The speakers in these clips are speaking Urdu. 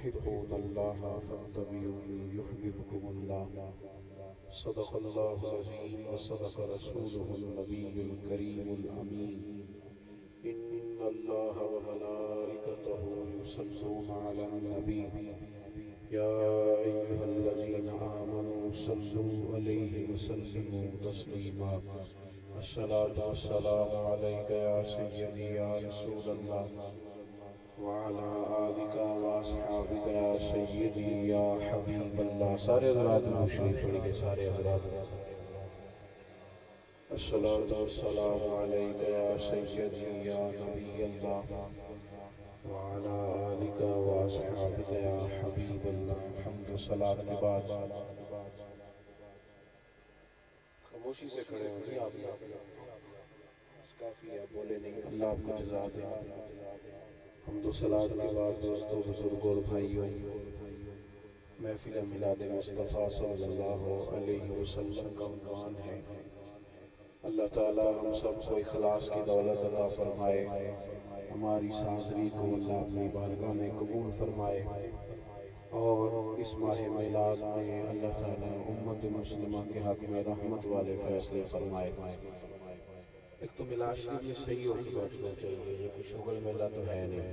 تحبون اللہ فاتبعونی یحببکم اللہ صدق اللہ العظیم وصدق رسولہ النبی الکریم الامین ان اللہ وملائکتہ یصلون علی النبی یا ایہا الذین آمنوا صلوا علیہ وسلموا تسلیما الصلاة والسلام علیک یا سیدی یا رسول اللہ وعلا آلک واصحابک یا سیدی یا حبیب اللہ. سارے حضرات شریف پڑھ کے سارے حضرات الصلاة والسلام علیک یا سیدی یا نبی اللہ وعلا آلک واصحابک یا حبیب اللہ. حمد و صلاۃ کے بعد خاموشی سے کھڑے ہوں گے آپ کافی ہے بولے نہیں. اللہ آپ کو جزا دے. حمد و صلاۃ کے بعد دوستوں بزرگوں اور بھائیوں محفل میلاد مصطفیٰ صلی اللہ علیہ وسلم کا عنوان ہے اللہ تعالی ہم سب کو اخلاص کی دولت عطا فرمائے. ہماری حاضری کو اللہ اپنی بارگاہ میں قبول فرمائے اور اس ماہ میلاد میں اللہ تعالی امت مسلمہ کے حق میں رحمت والے فیصلے فرمائے. ایک تو میلاد شریف میں صحیح ہو کے بیٹھنا چاہیے. یہ کوئی شغل میلہ تو ہے نہیں.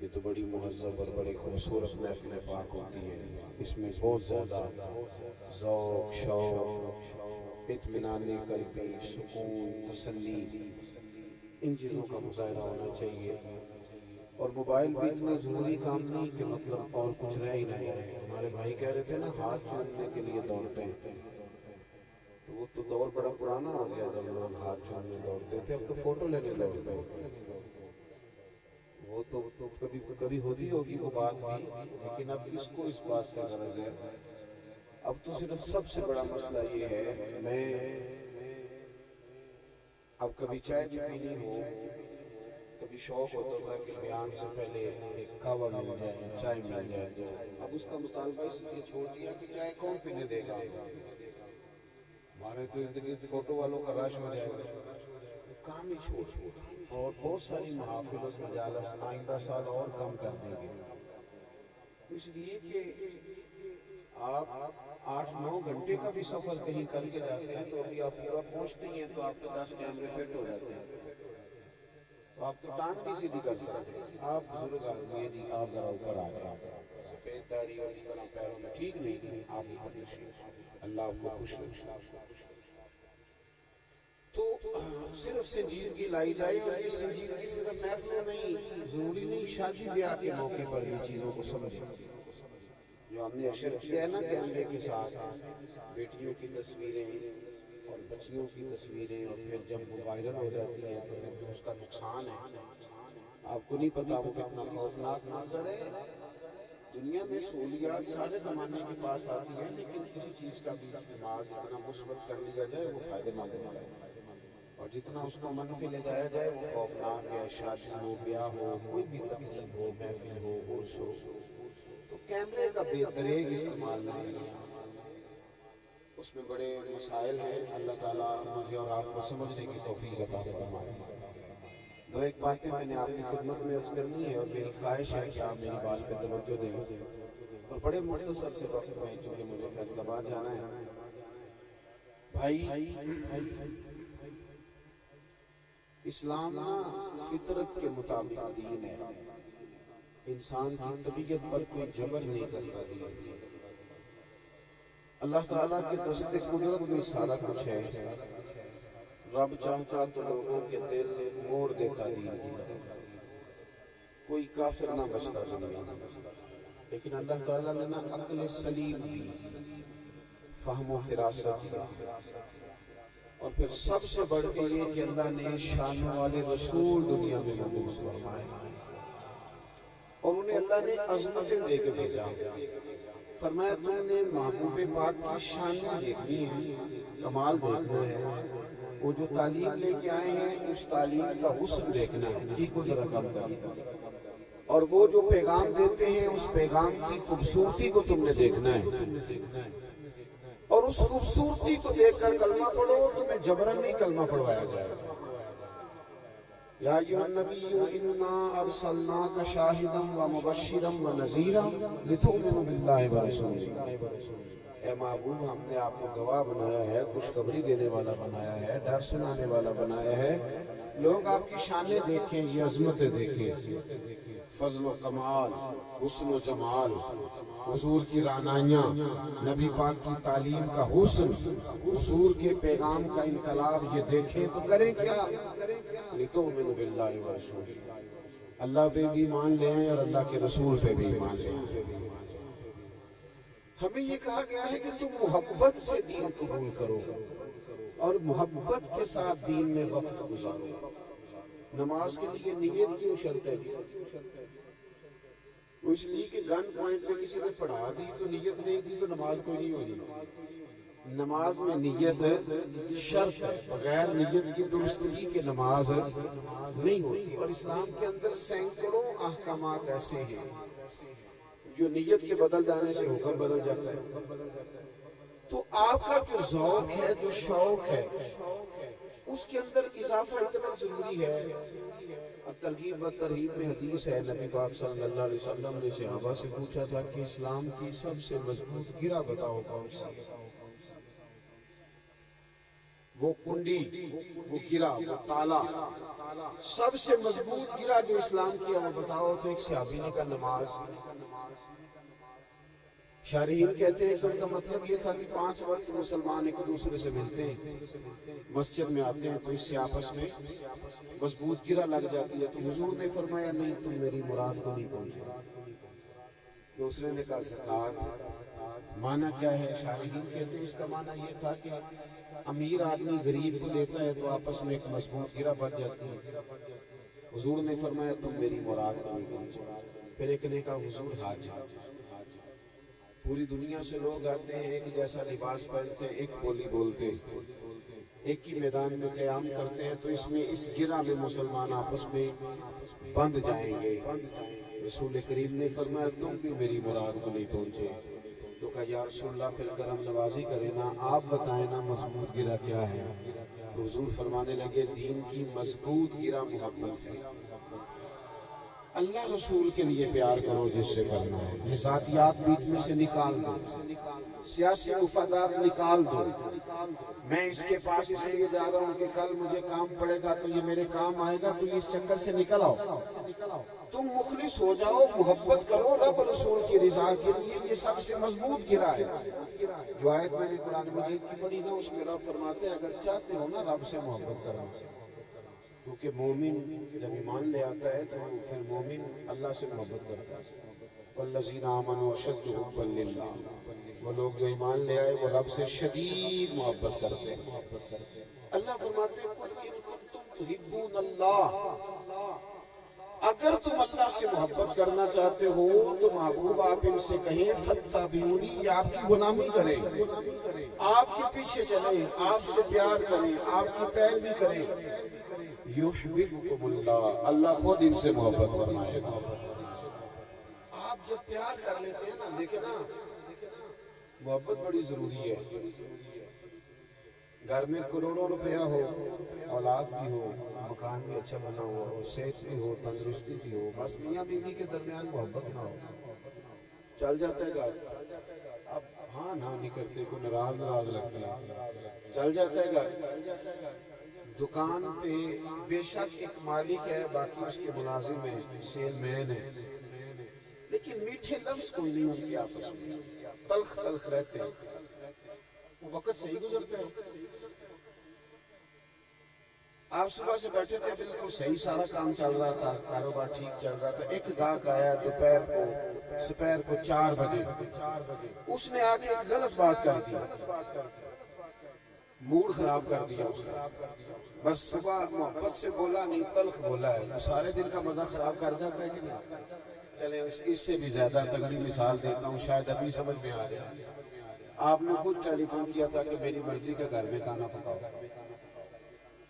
یہ تو بڑی مہذب اور بڑی خوبصورت محفل پاک ہوتی ہے. اس میں بہت زیادہ ذوق شوق اطمینان قلبی سکون تسلی ان چیزوں کا مظاہرہ ہونا چاہیے. اور موبائل بھی اتنا ضروری کام نہیں کہ مطلب اور کچھ رہ ہی نہیں ہے. ہمارے بھائی کہہ رہے تھے نا ہاتھ چومنے کے لیے دوڑتے ہیں تو وہ تو دور بڑا پرانا ہو گیا جب لوگ ہاتھ چومنے دوڑتے تھے. اب تو فوٹو لینے دوڑتے ہیں. وہ تو کبھی ہوتی ہوگی وہ بات بھی لیکن اب اس کو اس بات سے غرض ہے. اب تو صرف سب سے بڑا مسئلہ یہ ہے میں اب کبھی چائے بھی پینی ہو کبھی شوق ہوتا تھا کہ بیان سے پہلے ایک کعوہ مل جائے چائے مل جائے. اب اس کا مطالبہ اس لیے چھوڑ دیا کہ چائے کون پینے دے گا. ہمارے تو ارد گرد فوٹو والوں کا رش ہو جائے گا. کام ہی چھوڑ اور بہت ساری محافل اور مجالس آئندہ سال اور کم کر دیں گے. اس لیے کہ آپ 8-9 گھنٹے کا بھی سفر کہیں کر کے جاتے ہیں تو ابھی آپ پورا پہنچتے ہیں تو آپ کے 10 کیمرے فٹ ہو جاتے ہیں تو آپ تو ٹانگ بھی سیدھی کر سکتے ہیں. آپ بزرگ آدمی ہیں جی آپ ذرا اوپر آ گئے سفید داڑھی اور اس طرح پیروں میں ٹھیک نہیں آپ ہی اللہ آپ کو خوش رکھے. تو صرف سنجیدگی لائی جائے اور یہ سنجیدگی صرف محفلوں نہیں ضروری نہیں شادی بیاہ کے موقع پر بھی چیزوں کو سمجھیں. جو ہم نے اشر کیا ہے نا کیمرے کے ساتھ بیٹیوں کی تصویریں اور بچیوں کی تصویریں اور پھر جب وہ وائرل ہو جاتی ہیں تو پھر اس کا نقصان ہے. آپ کو نہیں پتا وہ کتنا خوفناک منظر ہے. دنیا میں سہولیات سارے زمانے کے پاس آتی ہیں لیکن کسی چیز کا بھی استعمال جتنا مثبت کر لیا جائے وہ فائدہ مند ہے اور جتنا اس کو منفی لے جایا جائے وہ خوفناک ہے. شادی ہو بیاہ ہو کوئی بھی تقریب ہو محفل ہو عرس ہو تو کیمرے کا بے دریغ استعمال نہیں ہے. اس میں بڑے مسائل ہیں. اللہ تعالیٰ مجھے اور آپ کو سمجھنے کی توفیق عطا فرمائے. دو ایک باتیں میں نے آپ کی خدمت میں عرض کرنی ہے اور میری خواہش ہے کہ آپ میری بات پہ توجہ دیں اور بڑے مختصر سے وقت میں چونکہ مجھے فیصل آباد جانا ہے. بھائی اسلام فطرت کے مطابق دین ہے. انسان کی طبیعت پر کوئی جبر نہیں کرتا. اللہ تعالیٰ کے دست قدرت میں سارا کچھ ہے. رب چاہتا تو لوگوں کے دل موڑ دیتا دین کی طرف. کوئی کافر نہ بچتا دنیا لیکن اللہ تعالیٰ نے نہ عقل سلیم دی فہم و فراست اور پھر سب سے بڑھ کے یہ کہ اللہ نے شان والے رسول دنیا میں مبعوث فرمائے اور انہیں اللہ نے عظمتیں دے کے بھیجا. فرمایا تم نے محبوب پاک کی شان دیکھنی ہے کمال دیکھنا ہے. وہ جو تعلیم لے کے آئے ہیں اس تعلیم کا حسن دیکھنا ہے جی کو ذرا کم کرنا اور وہ جو پیغام دیتے ہیں اس پیغام کی خوبصورتی کو تم نے دیکھنا ہے اور اس خوبصورتی کو دیکھ کر کلمہ پڑھو. تمہیں جبرن نہیں کلمہ پڑھوایا جائے. یا ایھا النبی انا ارسلناک شاہدا ومبشرا ونذیرا لتؤمنوا باللہ ورسولہ۔ اے محبوب، ہم نے آپ کو گواہ بنایا ہے، خوشخبری دینے والا بنایا ہے، ڈر سنانے والا بنایا ہے۔ لوگ آپ کی شانیں دیکھیں، یہ عظمتیں دیکھیں، فضل و کمال، حسن و جمال، حضور کی رعنائیاں، نبی پاک کی تعلیم کا حسن، حضور کے پیغام کا انقلاب یہ دیکھیں تو کریں کیا؟ لِتُؤْمِنُوا بِاللَّهِ وَرَسُولِهِ، اللہ پہ بھی ایمان لے آئیں اور اللہ کے رسول پہ بھی ایمان لے آئیں۔ ہمیں یہ کہا گیا ہے کہ تم محبت سے دین قبول کرو اور محبت کے ساتھ دین میں وقت گزارو۔ نماز کے لیے نیت کیوں شرط ہے؟ اس لیے کہ گن پوائنٹ پہ کسی نے پڑھا دی تو نیت نہیں تھی تو نماز کوئی نہیں ہوگی۔ نماز میں نیت شرط ہے، بغیر نیت کی درستگی کے نماز نہیں ہوتی۔ اور اسلام کے اندر سینکڑوں احکامات ایسے ہیں جو نیت کے بدل جانے سے حکم بدل جاتا ہے۔ تو آپ کا جو ذوق ہے، جو شوق ہے، اس کے اندر اضافہ اتنا ضروری ہے۔ ترغیب و ترہیب میں حدیث ہے، نبی پاک صلی اللہ علیہ وسلم نے صحابہ سے پوچھا تھا کہ اسلام کی سب سے مضبوط گرہ بتاؤ کون سی؟ وہ کنڈی، وہ گرہ، وہ تالا، سب سے مضبوط گرہ جو اسلام کی ہے وہ بتاؤ۔ تو ایک صحابی نے کہا نماز۔ شارحین کہتے ہیں کہ ان کا مطلب یہ تھا کہ 5 وقت مسلمان ایک دوسرے سے ملتے ہیں، مسجد میں آتے ہیں تو اس سے آپس میں مضبوط گرہ لگ جاتی ہے۔ تو حضور نے فرمایا نہیں، تم میری مراد کو نہیں پہنچے۔ دوسرے نے کہا زکوٰۃ۔ معنی کیا ہے؟ شارحین کہتے ہیں اس کا معنی یہ تھا کہ امیر آدمی غریب کو دیتا ہے تو آپس میں ایک مضبوط گرہ بن جاتی ہے۔ حضور نے فرمایا تم میری مراد کو نہیں پہنچے۔ پھر ایک نے کہا حضور حج۔ پوری دنیا سے لوگ آتے ہیں، ایک جیسا لباس پہنتے ہیں، ایک بولی بولتے ہیں، ایک ہی میدان میں قیام کرتے ہیں، تو اس میں اس گرہ میں مسلمان آپس میں بند جائیں گے۔ رسول کریم نے فرمایا تم بھی میری مراد کو نہیں پہنچے۔ تو کہا یا رسول اللہ پھر کرم نوازی کرے نا، آپ بتائیں نا مضبوط گرہ کیا ہے؟ تو حضور فرمانے لگے دین کی مضبوط گرہ محبت ہے۔ اللہ رسول کے لیے پیار کرو جس سے کرنا ہے، یہ ذاتیات بیچ میں سے نکال دو، سیاسی مفادات نکال دو۔ میں اس کے پاس اس لیے جا رہا ہوں کہ کل مجھے کام پڑے گا تو یہ میرے کام آئے گا، تو اس چکر سے نکل آؤ۔ تم مخلص ہو جاؤ، محبت کرو رب رسول کی رضا کے لیے، یہ سب سے مضبوط گرہ ہے۔ جو آیت میں نے قرآن مجید کی پڑھی نا، اس میں رب فرماتے ہیں اگر چاہتے ہو نا رب سے محبت کرنا، کیونکہ مومن جب ایمان لے آتا ہے تو پھر مومن اللہ سے محبت کرتا ہے۔ والذین آمنوا اشد حبا للہ، وہ لوگ جو ایمان لے آئے وہ رب سے شدید محبت کرتے ہیں۔ اللہ فرماتے ہیں قُلْ إِن كُنتُمْ تُحِبُّونَ اللَّهَ، اگر تم اللہ سے محبت کرنا چاہتے ہو تو محبوب آپ ان سے کہیں فَاتَّبِعُونِی، یہ آپ کی غلامی کریں، آپ کے پیچھے چلیں، آپ سے پیار کریں، آپ کی پیروی کریں۔ یحببکم اللہ، اللہ خود ان سے محبت فرمائے گا۔ آپ جب پیار کر لیتے ہیں نا، دیکھیں نا محبت بڑی ضروری ہے۔ گھر میں کروڑوں روپیہ ہو، اولاد بھی ہو، مکان بھی اچھا بنا ہوا ہو، صحت بھی ہو، تندرستی بھی ہو، بس میاں بیوی کے درمیان محبت نہ ہو، چل جاتا ہے گھر۔ اب ہاں نہ نہیں کرتے، کوئی ناراض لگتے ہیں، چل جاتا ہے گھر۔ دکان پہ بے شک ایک مالک ہے، باقی اس کے ملازم ہیں، سیل مین ہے، لیکن میٹھے لفظ کوئی نہیں ان کے آپس میں، تلخ تلخ رہتے ہیں۔ وہ وقت صحیح گزرتا ہے، آپ صبح سے بیٹھے تھے بالکل صحیح، سارا کام چل رہا تھا، کاروبار ٹھیک چل رہا تھا، ایک گاہک آیا دوپہر کو 4 بجے، اس نے آگے غلط بات کر دی، موڈ خراب کر دیا اس نے۔ بس صبح محبت سے بولا نہیں، تلخ بولا ہے، تو سارے دن کا مزہ خراب کر جاتا ہے کہ نہیں؟ چلیں اس سے بھی زیادہ تگڑی مثال دیتا ہوں، شاید ابھی سمجھ میں آ جائے۔ آپ نے خود ٹیلی فون کیا تھا کہ میری مرضی کا گھر میں کھانا پکاؤ،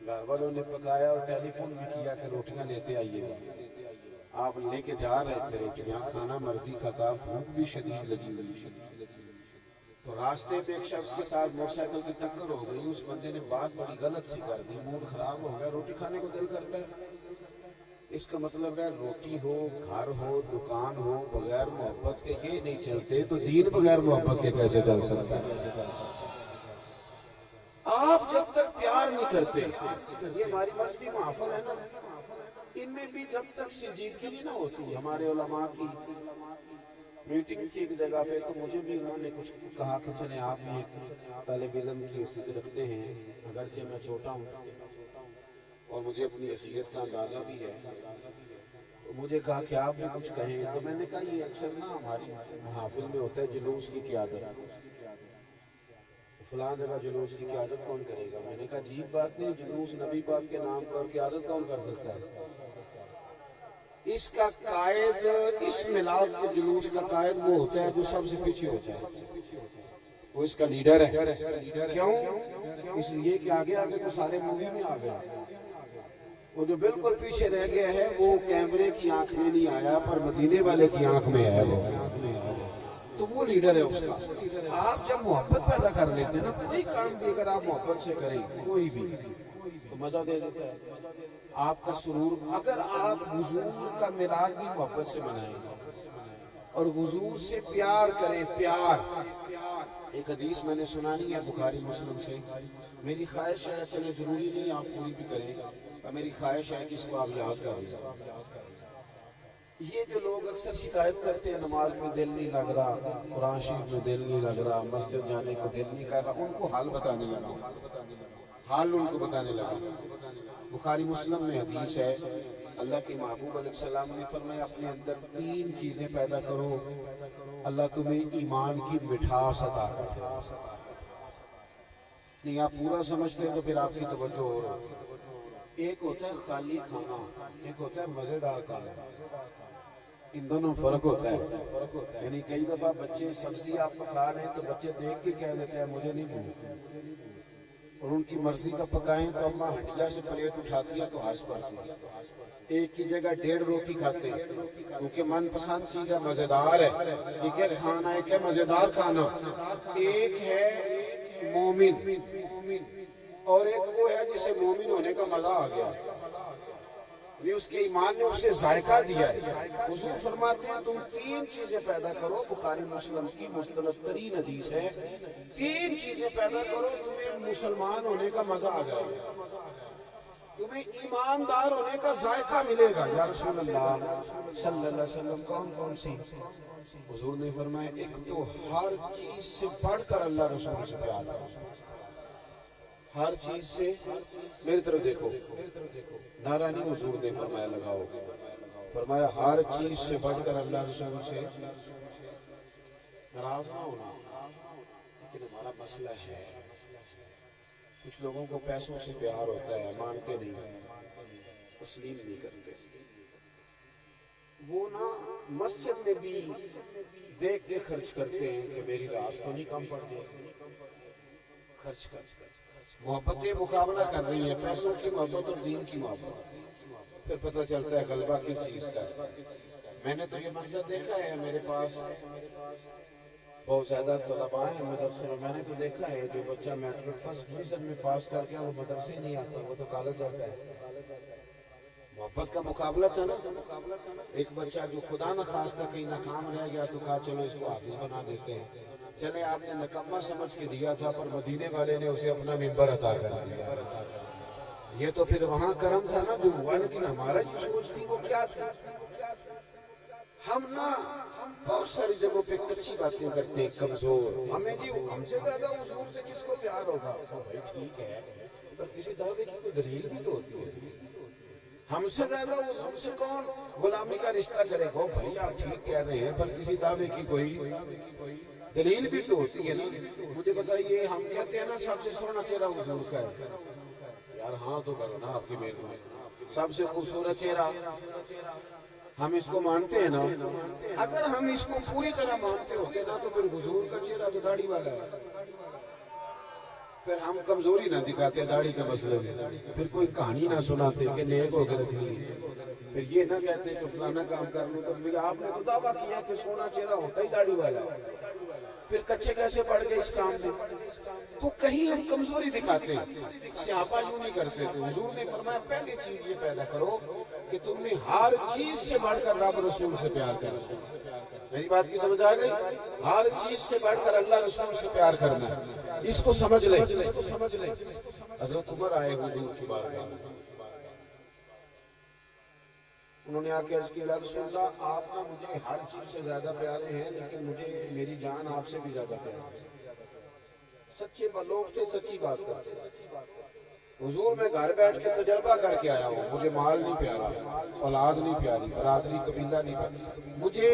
گھر والوں نے پکایا اور ٹیلی فون بھی کیا کہ روٹیاں لیتے آئیے گا، آپ لے کے جا رہے تھے روٹیاں، کھانا مرضی کا تھا، بھوک بھی شدید لگی ہوئی، تو راستے میں ایک شخص کے ساتھ موٹر سائیکل کی ٹکر ہو گئی، اس بندے نے بات بڑی غلط سی کر دی، موڈ خراب ہو گیا، روٹی کھانے کو دل کرتا ہے، اس کا مطلب ہے روٹی ہو، گھر ہو، دکان ہو، بغیر محبت کے یہ نہیں چلتے، تو دین بغیر محبت کے کیسے چل سکتا ہے؟ آپ جب تک پیار نہیں کرتے، یہ ہماری مذہبی محفل ہے نا، ان میں بھی جب تک سنجیدگی نہیں نہ ہوتی، ہمارے علماء کی میٹنگ کی ایک جگہ پہ، تو مجھے بھی انہوں نے کچھ کہا کہ چلیں آپ بھی ایک طالب علم کی حیثیت رکھتے ہیں، اگرچہ میں چھوٹا ہوں اور مجھے اپنی حیثیت کا اندازہ بھی ہے، تو مجھے کہا کہ آپ بھی کچھ کہیں، تو میں نے کہا یہ اکثر نا ہماری محافل میں ہوتا ہے جلوس کی قیادت، فلاں جگہ جلوس کی قیادت کون کرے گا؟ میں نے کہا عجیب بات نہیں، جلوس نبی پاک کے نام کا اور قیادت کون کر سکتا ہے؟ اس کا قائد، اس میلاد کے جلوس کا قائد وہ ہوتا ہے جو سب سے پیچھے ہوتا ہے، وہ اس کا لیڈر ہے۔ کیوں؟ اس لیے کہ آگے آگے تو سارے مووی میں آ گیا، وہ جو بالکل پیچھے رہ گیا ہے وہ کیمرے کی آنکھ میں نہیں آیا، پر مدینے والے کی آنکھ میں ہے، تو وہ لیڈر ہے اس کا۔ آپ جب محبت پیدا کر لیتے ہیں نا، کوئی کام بھی اگر آپ محبت سے کریں، کوئی بھی، تو مزہ دے دیتا ہے آپ کا سرور۔ اگر آپ حضور کا میلاد بھی محبت سے منائیں اور حضور سے پیار کریں، پیار، ایک حدیث میں نے سنانی ہے بخاری مسلم سے، میری خواہش ہے، چلے ضروری نہیں آپ پوری بھی کریں، اور میری خواہش ہے کہ اس کو آپ یاد کریں۔ یہ جو لوگ اکثر شکایت کرتے ہیں نماز میں دل نہیں لگ رہا، قرآن شریف میں دل نہیں لگ رہا، مسجد جانے کو دل نہیں کر رہا، ان کو حال بتانے لگا، حال ان کو بتانے لگا۔ بخاری مسلم میں حدیث ہے، اللہ کے محبوب علیہ السلام نے فرمایا اپنے اندر 3 چیزیں پیدا کرو، اللہ تمہیں ایمان کی مٹھاس عطا کرے۔ نہیں آپ پورا سمجھتے ہیں تو پھر آپ کی توجہ ہو رہا ہے۔ ایک ہوتا ہے خالی کھانا، ایک ہوتا ہے مزیدار کھانا، ان دونوں فرق ہوتا ہے۔ یعنی کئی دفعہ بچے سبزی آپ پکا لیں تو بچے دیکھ کے کہہ دیتے ہیں مجھے نہیں بھوک، اور ان کی مرضی کا پکائیں تو اماں ہنڈیا سے پلیٹ اٹھاتی ہے تو ہاس پاتی ہے، ایک کی جگہ 1.5 روٹی کھاتے ہیں کیونکہ من پسند چیز ہے، مزیدار ہے، ٹھیک ہے کھانا، ایک ہے مزیدار کھانا، ایک ہے مومن اور ایک وہ ہے جسے مومن ہونے کا مزہ آ گیا، یہ اس کے ایمان نے اسے ذائقہ دیا ہے۔ حضور فرماتے ہیں تم 3 چیزیں پیدا کرو، بخاری مسلم کی مستند ترین حدیث ہے، 3 چیزیں پیدا کرو تمہیں مسلمان ہونے کا مزہ آ جائے گا، تمہیں ایماندار ہونے کا ذائقہ ملے گا۔ یا رسول اللہ صلی اللہ علیہ وسلم کون کون سی؟ حضور نے فرمایا ایک تو ہر چیز سے بڑھ کر اللہ رسول سے پیار کرو، ہر چیز سے، میری طرف دیکھو، نعرہ نہیں حضور نے فرمایا لگاؤ، فرمایا ہر چیز سے بڑھ کر اللہ رسول سے ناراض نہ ہونا۔ لیکن ہمارا مسئلہ ہے کچھ لوگوں کو پیسوں سے پیار ہوتا ہے، مانتے نہیں، تسلیم نہیں کرتے، وہ نا مسجد میں بھی دیکھ کے خرچ کرتے ہیں کہ میری راس تو نہیں کم پڑ گئی، خرچ کر محبت مقابلہ کر رہی ہے، پیسوں کی محبت اور دین کی محبت، پھر پتہ چلتا ہے غلبہ کس چیز کا ہے۔ میں نے تو یہ منظر دیکھا ہے، میرے پاس بہت زیادہ طلباء ہیں مدرسے میں نے تو دیکھا ہے جو بچہ میٹرک فرسٹ ڈویژن میں پاس کر کے وہ مدرسے ہی نہیں آتا، وہ تو کالج جاتا ہے۔ محبت کا مقابلہ تھا نا، ایک بچہ جو خدا نخواستہ کہیں ناکام رہ گیا تو کہا چلو اس کو حافظ بنا دیتے ہیں، چلے آپ نے نکمہ سمجھ کے دیا تھا پر مدینے والے نے اسے اپنا ممبر عطا کر دیا، یہ تو پھر وہاں کرم تھا نا جو ہوا، لیکن ہمارا جو سوچ تھی وہ کیا تھی؟ ہم نا بہت ساری جگہوں پہ کچی باتیں کرتے ہیں، کمزور، ہمیں جی ہم سے زیادہ حضور سے کس کو پیار ہوگا؟ بھائی ٹھیک ہے پر کسی دعوے کی کوئی دلیل بھی تو ہوتی ہے، ہم سے زیادہ حضور سے کون غلامی کا رشتہ کرے گا؟ بھائی آپ ٹھیک کہہ رہے ہیں پر کسی دعوے کی کوئی دلیل بھی تو ہوتی ہے نا۔ مجھے بتائیے ہم کہتے ہیں نا سب سے سونا چہرہ حضور کا ہے، یار ہاں تو کرو نا آپ کی مہربانی، سب سے خوبصورت چہرہ ہم اس کو مانتے ہیں نا، اگر ہم اس کو پوری طرح مانتے ہوتے نا تو پھر حضور کا چہرہ تو داڑھی والا ہے، پھر ہم کمزوری نہ دکھاتے داڑھی کے مسئلے میں، پھر کوئی کہانی نہ سناتے کہ نیک ہو کے رکھ لی، پھر یہ نہ کہتے کہ فلانا کام کر لوں تو بھی آپ نے تو دعویٰ کیا کہ سونا چہرہ ہوتا ہی داڑھی والا ہے، پھر کچے کیسے پڑ گئے اس کام میں؟ تو کہیں ہم کمزوری دکھاتے ہیں، صحابہ یوں نہیں کرتے تھے۔ حضور نے فرمایا پہلی چیز یہ پیدا کرو کہ تم نے ہر چیز سے بڑھ کر رب رسول سے پیار کرنا۔ میری بات کی سمجھ آ گئی؟ ہر چیز سے بڑھ کر اللہ رسول سے پیار کرنا، اس کو سمجھ لیں۔ حضرت عمر آئے حضور کی بارگاہ میں، انہوں نے آ کے عرض کی یا رسول اللہ آپ نا مجھے ہر چیز سے زیادہ پیارے ہیں، لیکن مجھے میری جان آپ سے بھی زیادہ پیاری ہے۔ سچے لوگ تھے، سچی بات کرتے۔ حضور میں گھر بیٹھ کے تجربہ کر کے آیا ہوں، مجھے مال نہیں پیارا، اولاد نہیں پیاری، برادری قبیلہ نہیں پیاری، مجھے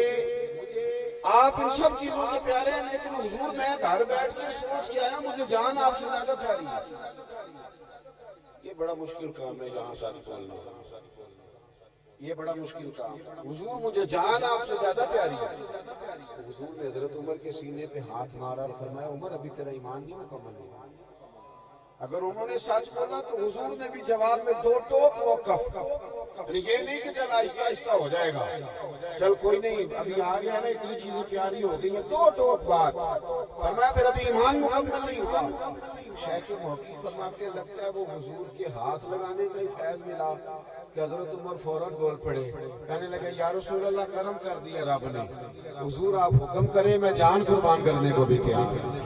آپ ان سب چیزوں سے پیارے ہیں، لیکن حضور میں گھر بیٹھ کے سوچ کے آیا مجھے جان آپ سے زیادہ پیاری ہے۔ یہ بڑا مشکل کام ہے یہاں سچ بولنا، یہ بڑا مشکل کام ہے۔ حضور مجھے جان آپ سے زیادہ پیاری ہے۔ حضور نے حضرت عمر کے سینے پہ ہاتھ مارا اور فرمایا عمر ابھی تیرا ایمان نہیں مکمل ہے۔ اگر انہوں نے سچ بولا تو حضور نے بھی جواب میں دو ٹوک وقف، یعنی یہ نہیں کہ چل آہستہ آہستہ ہو جائے گا، چل کوئی نہیں ابھی آ گیا نا اتنی چیزیں پیاری ہو گئی ہیں، دو ٹوک بات فرمایا پھر ابھی ایمان مکمل نہیں ہوا۔ شیخ محقق فرماتے لگتا ہے وہ حضور کے ہاتھ لگانے کا ہی فیض ملا کہ حضرت عمر فوراً بول پڑے، کہنے لگے یا رسول اللہ کرم کر دیا رب نے، حضور آپ حکم کریں میں جان قربان کرنے کو بھی تیار ہوں۔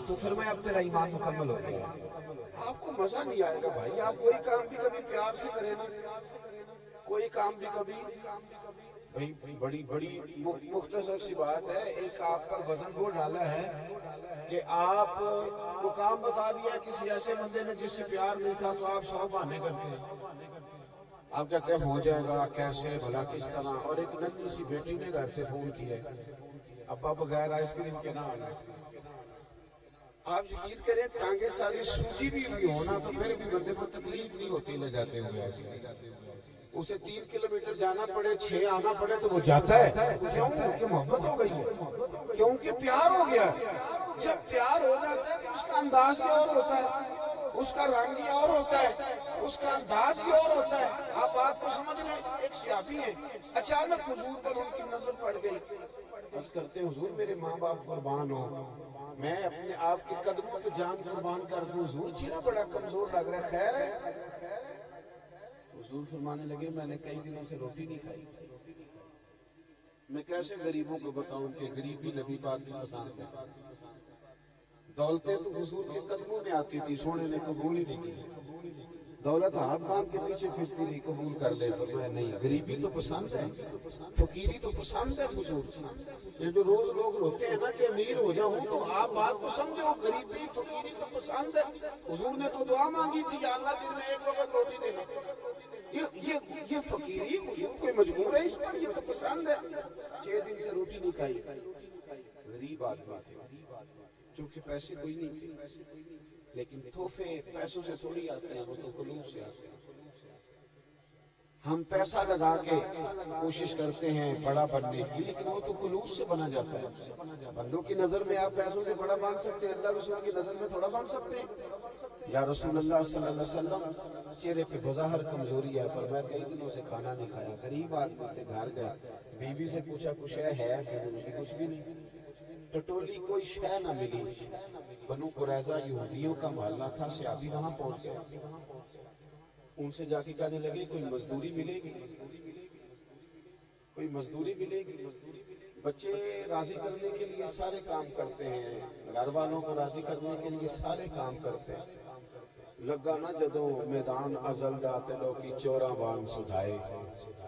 تو فرمایا اب تیرا ایمان مکمل ہو گیا۔ آپ کو مزہ نہیں آئے گا بھائی، آپ کوئی کام بھی کبھی پیار سے کریں نا، کوئی کام بھی کبھی بڑی بڑی مختصر سی بات ہے، ایک آپ پر وزن وہ ڈالا ہے کہ آپ کو کام بتا دیا کسی ایسے بندے نے جس سے پیار نہیں تھا تو آپ 100 بہانے کرتے ہیں، آپ کہتے ہیں ہو جائے گا کیسے بھلا کس طرح، اور ایک ننھی سی بیٹی نے گھر سے فون کیا ہے ابا بغیر آئس کریم کے نہ آنا۔ آپ یقین کریں ٹانگیں ساری سوجی بھی ہوئی ہونا تو پھر بھی بندے کو تکلیف نہیں ہوتی لے جاتے ہوئے ایسے، اسے 3 کلومیٹر جانا پڑے 6 آنا پڑے تو وہ جاتا ہے، کیوں کہ محبت ہو گئی ہے، کیونکہ پیار ہو گیا۔ جب پیار ہو جاتا ہے تو اس کا انداز ہی اور ہوتا ہے، اس کا رنگ ہی اور ہوتا ہے، اس کا انداز ہی اور ہوتا ہے۔ آپ بات کو سمجھ لیں، ایک صحابی ہیں اچانک حضور پر ان کی نظر پڑ گئی، عرض کرتے ہیں حضور میرے ماں باپ قربان ہو، میں اپنے آپ کے قدموں پہ جان قربان کر دوں، حضور چہرہ بڑا کمزور لگ رہا ہے، خیر ہے؟ حضور فرمانے لگے میں نے کئی دنوں سے روٹی نہیں کھائی، میں کیسے غریبوں کو بتاؤں کہ غریبی نبی پاک کی پسند ہے۔ دولتیں تو حضور کے قدموں میں آتی تھی، سونے نے قبول ہی نہیں کی، دولت ہاتھ باندھ کے پیچھے پھرتی نہیں قبول کر لے، فرمایا نہیں غریبی تو پسند ہے، فقیری تو پسند ہے حضور۔ یہ جو روز لوگ روتے ہیں نا کہ امیر ہو جاؤں تو آپ بات کو سمجھو، غریبی فقیری تو پسند ہے۔ حضور نے تو دعا مانگی تھی یا اللہ دن میں 1 وقت روٹی دینا، یہ فقیری حضور کوئی مجبور ہے اس پر، یہ تو پسند ہے۔ 6 دن سے روٹی نہیں کھائی، غریب آدمی تھے چونکہ پیسے کوئی نہیں تھے، لیکن تحفے پیسوں سے تھوڑی آتے ہیں، وہ تو خلوص سے آتے ہیں۔ ہم پیسہ لگا کے کوشش کرتے ہیں بڑا بننے کی، لیکن وہ تو خلوص سے بنا جاتا ہے۔ بندوں کی نظر میں آپ پیسوں سے بڑا بن سکتے ہیں، اللہ رسول کی نظر میں تھوڑا بن سکتے ہیں۔ یا رسول اللہ صلی اللہ علیہ وسلم چہرے پہ بظاہر کمزوری ہے، فرمایا کئی دنوں سے کھانا نہیں کھایا، غریب آدمی تھے، گھر گئے، بیوی سے پوچھا کچھ ہے کہ کچھ بھی نہیں، ٹٹولی کوئی شے نہ ملی۔ بنو قریظہ یہودیوں کا محلہ تھا، صحابی وہاں پہنچ گئے، ان سے جا کے کہنے لگے کوئی مزدوری ملے گی، کوئی مزدوری ملے گی۔ بچے راضی کرنے کے لیے سارے کام کرتے ہیں، گھر والوں کو راضی کرنے کے لیے سارے کام کرتے ہیں۔ لگا نہ جدوں میدان ازل دا تے لوکی چوراں وانگ سدھائے،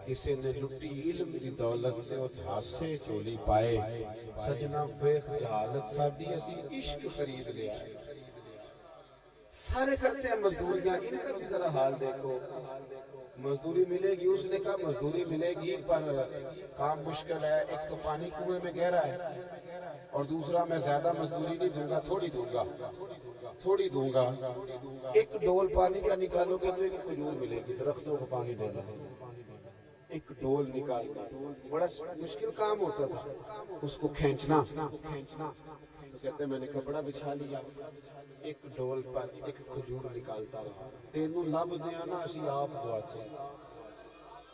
کسے نے لٹی علم دی دولت تے اس حاسے چولی پائے، سجنا ویخ جہالت سادی اسی عشق خرید لیا۔ سارے کرتے ہیں مزدوریاں، ان کا بھی ذرا حال دیکھو، مزدوری ملے گی، اس نے کہا مزدوری ملے گی پر کام مشکل ہے، ایک تو پانی کنویں میں گہرا ہے اور دوسرا میں زیادہ مزدوری نہیں دوں گا، تھوڑی دوں گا، ایک ڈول پانی کا نکالو گے تو ایک کھجور ملے گی، درختوں کو پانی دینا، ایک ڈول نکالنا بڑا مشکل کام ہوتا تھا، اس کو کھینچنا، تو کہتے ہیں میں نے کپڑا بچھا لیا، ایک ڈول پر ایک کھجور نکالتا رہا، تینوں لب دیا نا اسی آپ دعا چاہیے،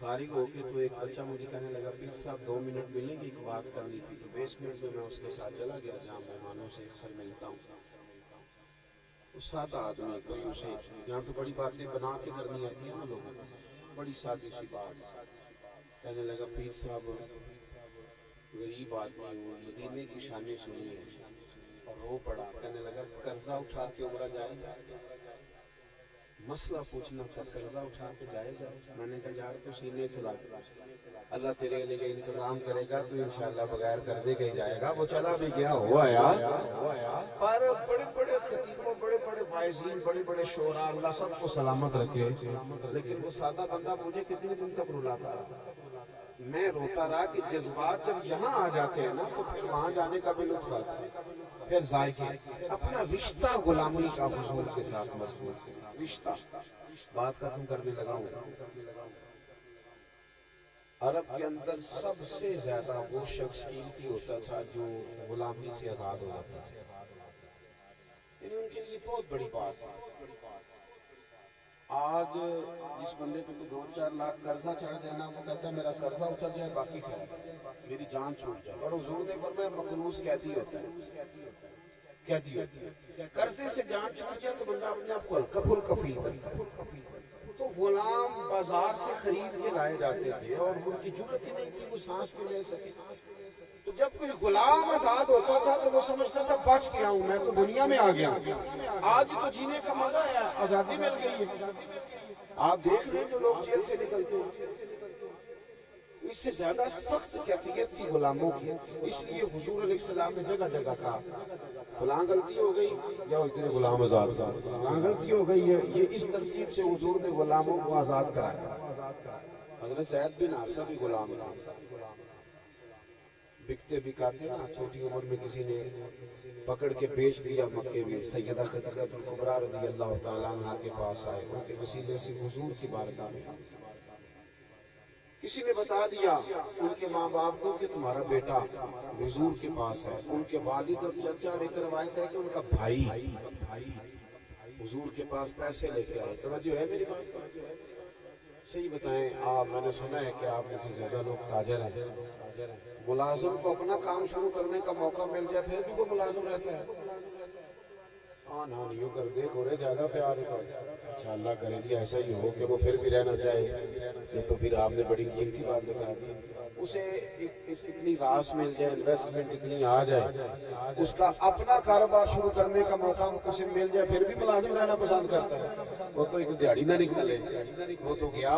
فارغ ہو کے تو ایک بچہ مجھے کہنے لگا پیر صاحب 2 منٹ ملیں گے، ایک بات کرنی تھی۔ تو بیسمنٹ میں اس کے ساتھ چلا گیا جہاں مہمانوں سے اکثر ملتا ہوں۔ وہ سادہ آدمی، کوئی اسے یہاں تو بڑی باتیں بنا کے کرنی آتی ہیں نا لوگوں کو، بڑی سادی سی بات۔ کہنے لگا پیر صاحب غریب آدمی ہوں، مدینے کی شانیں سنی ہیں، اور رو پڑا۔ کہنے لگا قرضہ اٹھا کے عمرہ جائز ہے؟ مسئلہ پوچھنا تھا، قرضہ اٹھا کے جائز ہے؟ میں نے کہا یار تو سینے چلا کے اللہ تیرے لیے انتظام کرے گا تو انشاءاللہ بغیر قرضے کے ہی جائے گا۔ وہ چلا بھی گیا، ہوا یار۔ پر بڑے بڑے خطیبوں، بڑے بڑے واعظین، بڑے بڑے شعراء، اللہ سب کو سلامت رکھے، لیکن وہ سادہ بندہ مجھے کتنے دن تک رلاتا رہا۔ میں روتا رہا کہ جذبات جب یہاں آ جاتے ہیں نا تو پھر وہاں جانے کا بھی لطف آتا ہے۔ پھر ذائقے اپنا رشتہ غلامی کا حضور کے ساتھ مضبوط رشتہ۔ بات ختم کرنے لگا ہوں۔ عرب کے اندر سب سے زیادہ وہ شخص قیمتی ہوتا تھا جو غلامی سے آزاد ہو جاتا تھا، یعنی ان کے لیے بہت بڑی بات ہے۔ آج جس بندے کو 2-4 لاکھ قرضہ چڑھ دینا، وہ کہتا ہے میرا قرضہ اتر جائے باقی خیر، میری جان چھوٹ جائے۔ اور حضور نے فرمایا مقروض قیدی ہوتا ہے، قیدی ہوتا ہے۔ قرضے سے جان چھوٹ جائے تو بندہ اپنے آپ کو ہلکا پھلکا فیل کرتا ہے۔ تو غلام بازار سے خرید کے لائے جاتے تھے اور ان کی ضرورت ہی نہیں تھی وہ سانس بھی لے سکے۔ تو جب کوئی غلام آزاد ہوتا تھا تو وہ سمجھتا تھا بچ گیا ہوں، میں تو دنیا میں آ گیا۔ آج تو جینے کا مزہ ہے، آزادی مل گئی ہے۔ آپ دیکھ لیں جو لوگ جیل سے نکلتے ہیں، اس سے زیادہ سخت کیفیت تھی غلاموں کی۔ اس لیے حضور علیہ السلام نے جگہ جگہ کہا فلاں غلطی ہو گئی یا اتنے غلام آزاد کر، فلاں غلطی ہو گئی ہے۔ یہ اس ترتیب سے حضور نے غلاموں کو آزاد کرایا۔ حضرت زید بن حارثہ بھی غلام تھا، بکتے بکاتے نا، چھوٹی عمر میں کسی نے پکڑ کے بیچ دیا مکے میں۔ سیدہ خدیجہ کبریٰ رضی اللہ تعالیٰ عنہ کے پاس آئے، ان کے وسیلے سے حضور کی بارگاہ میں کسی نے بتا دیا ان کے ماں باپ کو کہ تمہارا بیٹا حضور کے پاس ہے۔ ان کے والد اور چچا، اور ایک روایت ہے کہ ان کا بھائی حضور کے پاس پیسے لے کے آئے۔ توجہ ہے میری بات پر؟ صحیح بتائیں آپ، میں نے سنا ہے کہ آپ میں سے زیادہ لوگ تاجر ہیں۔ ملازم کو اپنا کام شروع کرنے کا موقع مل جائے پھر بھی وہ ملازم رہتا ہے۔ ہاں نا نیو کر دے تھوڑے زیادہ پیار ہے، اچھا اللہ کرے گی ایسا ہی ہو کہ وہ پھر بھی رہنا چاہے۔ یہ تو پھر آپ نے بڑی قیمتی بات بتا دی۔ اسے اتنی راس مل جائے، انویسٹمنٹ اتنی آ جائے، اس کا اپنا کاروبار شروع کرنے کا موقع اسے مل جائے پھر بھی ملازم رہنا پسند کرتا ہے۔ وہ تو ایک دیہڑی نہ نکلے، وہ تو گیا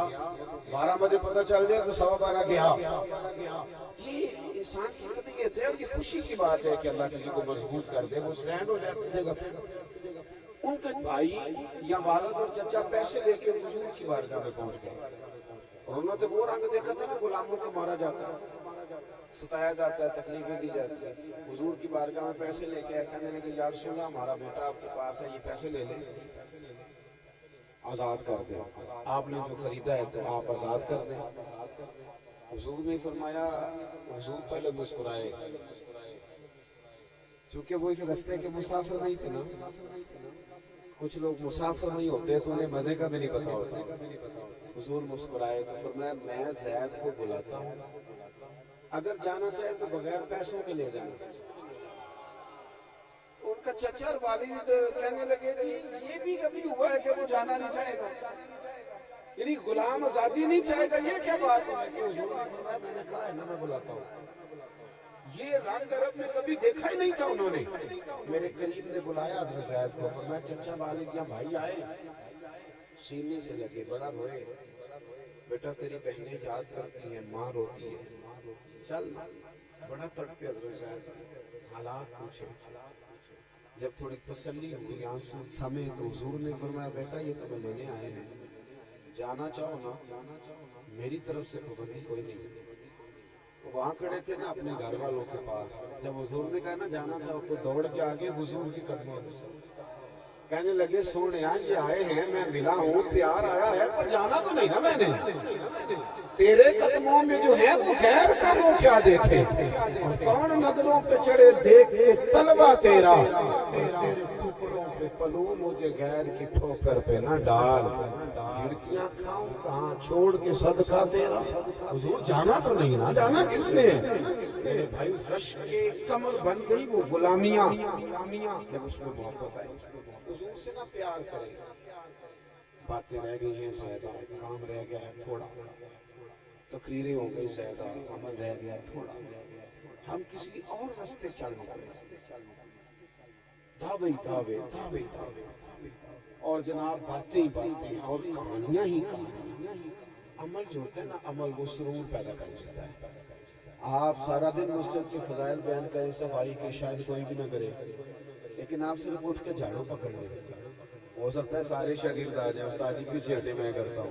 12 بجے پتہ چل جائے تو 12:15 گیا۔ یہ انسان کی طبیعت ہے اور یہ خوشی کی بات ہے کہ اللہ کسی کو مضبوط کر دے، وہ سٹینڈ ہو جائے اپنی جگہ پہ۔ ان کے بھائی یا والد اور چچا پیسے لے کے حضور کی بارگاہ میں پہنچ گئے، اور انہوں نے وہ رنگ دیکھا تھا نا غلاموں کو مارا جاتا ہے، ستایا جاتا ہے، تکلیفیں دی جاتی ہیں۔ حضور کی بارگاہ میں پیسے لے کے کہنے لگے یا رسول اللہ ہمارا بیٹا آپ کے پاس ہے، یہ پیسے لے لیں، آزاد کر دیں، آپ نے جو خریدا ہے تو آپ آزاد کر دیں۔ حضور نے فرمایا، حضور پہلے مسکرائے چونکہ وہ اس رستے کے مسافر نہیں تھے نا۔ کچھ لوگ مسافر نہیں ہوتے تو انہیں مزے کا بھی نہیں پتا ہوتا۔ حضور مسکرائے تو فرمایا میں زید کو بلاتا ہوں، اگر جانا چاہے تو بغیر پیسوں کے لے جانا۔ ان کا چچا اور والد کہنے لگے یہ بھی کبھی ہوا ہے کہ وہ جانا نہیں چاہے گا، یعنی غلام آزادی نہیں چاہے گا، یہ کیا بات ہے؟ کہ حضور نے فرمایا میں نے کہا ہے نا میں بلاتا ہوں۔ یہ رنگ عرب میں کبھی دیکھا ہی نہیں تھا انہوں نے۔ میرے قریب نے بلایا حضرت زید کو، فرمایا چچا والد یا بھائی آئے، سینے سے لگے، بڑا روئے، بیٹا تیری بہنیں یاد کرتی ہیں، ماں روتی ہے، چل بڑا تڑپے حضرت زید، حالات پوچھے۔ جب تھوڑی تسلی ہوئی، آنسو تھمے تو حضور نے فرمایا بیٹا یہ تو میں لینے آئے ہیں، جانا چاہو نا، میری طرف سے پابندی کوئی نہیں۔ وہاں کھڑے تھے نا اپنے گھر والوں کے پاس، جب حضور نے کہا نا جانا چاہو تو دوڑ کے آگے حضور کی قدموں میں کہنے لگے سونیا یہ آئے ہیں، میں ملا ہوں، پیار آیا ہے، پر جانا تو نہیں نا میں نے، تیرے قدموں میں جو ہے وہ غیر کا وہ کیا دیکھے، اور کون نظروں پہ چڑھے دیکھ کے طلبہ تیرا، تیرے ٹکڑوں پہ پلو مجھے غیر کی ٹھوکر پہ نہ ڈال، جھڑکیاں کھاؤں کہاں چھوڑ کے صدقہ تیرا، حضور جانا تو نہیں نا، جانا کس نے؟ میرے بھائی رش کے کمر بن گئی وہ غلامیاں، جب اس میں محبت آئی حضور سے نہ پیار کرے، باتیں رہ گئی ہیں زیادہ، کام رہ گیا ہے تھوڑا، تقریریں ہو گئی زیادہ، عمل رہ گیا تھوڑا، ہم کسی اور راستے چل رہے دعوے اور جناب باتیں ہی باتیں اور کہانیاں ہی کہانیاں، عمل جو ہوتا ہے نا، عمل وہ سرور پیدا کر دیتا ہے۔ آپ سارا دن مسجد کے فضائل بیان کریں، صفائی کے، شاید کوئی بھی نہ کرے، لیکن آپ صرف اٹھ کے جھاڑو پکڑ لیں، ہو سکتا ہے سارے شاگرد آ جائیں، استاد جی پیچھے ہٹے میں کرتا ہوں،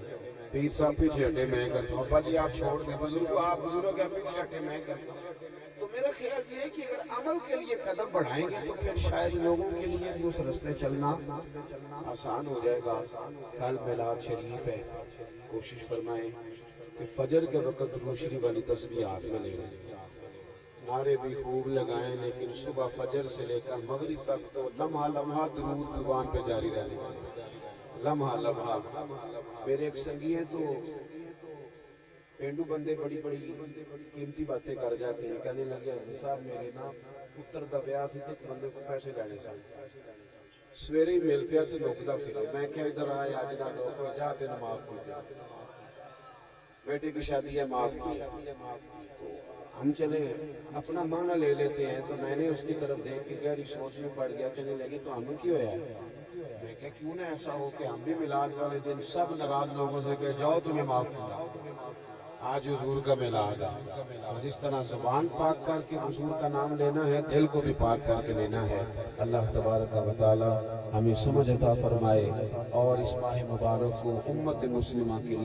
پیر صاحب پیچھے ہٹے میں کرتا ہوں، ابا جی آپ چھوڑ دیں، بزرگ آپ بزرگ ہیں پیچھے ہٹے میں کرتا ہوں۔ تو میرا خیال یہ ہے کہ اگر عمل کے لیے قدم بڑھائیں گے تو پھر شاید لوگوں کے لیے بھی اس رستے چلنا آسان ہو جائے گا۔ کل میلاد شریف ہے، کوشش فرمائیں کہ فجر کے وقت روشنی والی تسبیحات میں لے لیں، نعرے بھی خوب لگائیں، لیکن صبح فجر سے لے کر مغرب تک تو لمحہ لمحہ درود زبان پہ جاری رہنے چاہیے، لمحہ لمحہ۔ میرے ایک سنگی ہیں تو پینڈو بندے بڑی بڑی قیمتی باتیں کر جاتے ہیں، کہنے لگے حضرت صاحب میرے نا پتر دا بیاہ سی تے بندے کو پیسے لینے سن، سویرے ہی مل پیا تے لوکدا پھرے، میں کیا ادھر آئے آج نہ لوگ جا تین معاف کیجیے، بیٹے کی شادی ہے معاف کی، تو ہم چلے اپنا معنی لے لیتے ہیں۔ تو میں نے اس کی طرف دیکھ کے گہری سوچ میں پڑ گیا، کہنے لگی تو ہمیں کیوں ہے؟ میں کہا کیوں نہ ایسا ہو کہ ہم بھی میلاد والے دن سب ناراض لوگوں سے کہ جاؤ تمہیں معاف کیا، آج حضور کا میلاد ہے، اور جس طرح زبان پاک کر کے حضور کا نام لینا ہے، دل کو بھی پاک کر کے لینا ہے۔ اللہ تبارک و تعالی ہمیں سمجھ عطا فرمائے اور اس ماہ مبارک کو امت مسلمہ کے